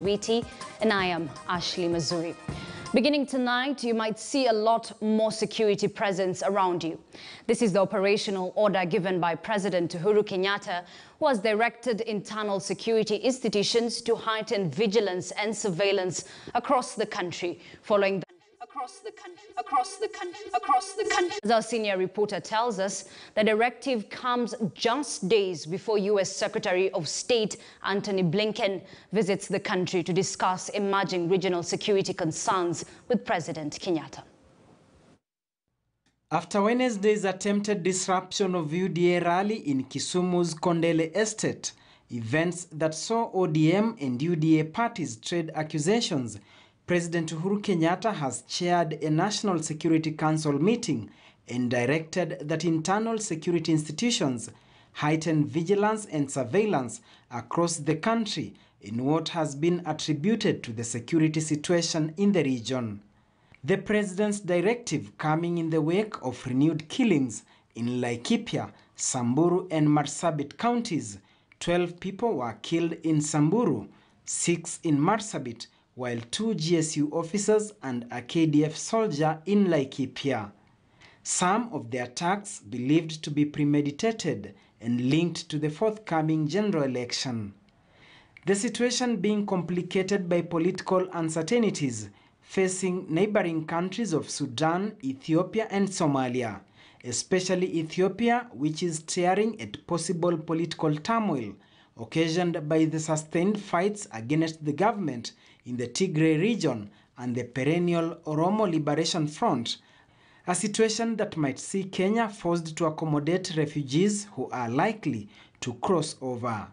Witi, and I am Ashley Mazuri. Beginning tonight, you might see a lot more security presence around you. This is the operational order given by President Uhuru Kenyatta, who has directed internal security institutions to heighten vigilance and surveillance across the country following As our senior reporter tells us, the directive comes just days before U.S. Secretary of State Antony Blinken visits the country to discuss emerging regional security concerns with President Kenyatta. After Wednesday's attempted disruption of UDA rally in Kisumu's Kondele Estate, events that saw ODM and UDA parties trade accusations, President Uhuru Kenyatta has chaired a National Security Council meeting and directed that internal security institutions heighten vigilance and surveillance across the country in what has been attributed to the security situation in the region. The president's directive coming in the wake of renewed killings in Laikipia, Samburu and Marsabit counties. 12 people were killed in Samburu, 6 in Marsabit, while 2 GSU officers and a KDF soldier in Laikipia. Some of the attacks believed to be premeditated and linked to the forthcoming general election. The situation being complicated by political uncertainties facing neighboring countries of Sudan, Ethiopia and Somalia, especially Ethiopia, which is staring at possible political turmoil occasioned by the sustained fights against the government in the Tigray region and the perennial Oromo Liberation Front, a situation that might see Kenya forced to accommodate refugees who are likely to cross over.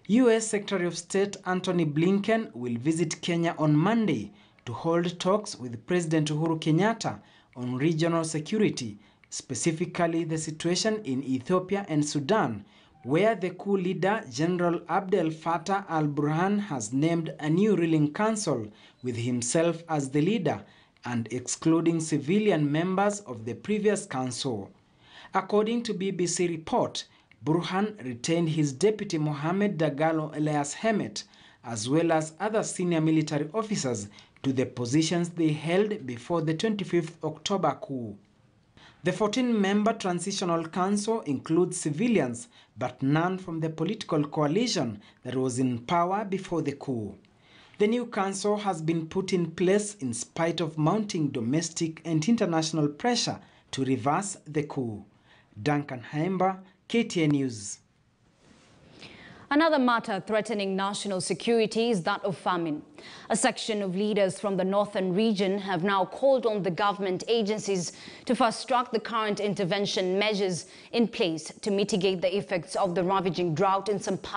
U.S. Secretary of State Antony Blinken will visit Kenya on Monday to hold talks with President Uhuru Kenyatta on regional security, specifically the situation in Ethiopia and Sudan, where the coup leader General Abdel Fattah al-Burhan has named a new ruling council with himself as the leader and excluding civilian members of the previous council. According to BBC report, Burhan retained his deputy Mohamed Dagalo Elias Hemet, as well as other senior military officers, to the positions they held before the 25th October coup. The 14-member Transitional Council includes civilians, but none from the political coalition that was in power before the coup. The new council has been put in place in spite of mounting domestic and international pressure to reverse the coup. Duncan Haimba, KTN News. Another matter threatening national security is that of famine. A section of leaders from the northern region have now called on the government agencies to fast-track the current intervention measures in place to mitigate the effects of the ravaging drought in some parts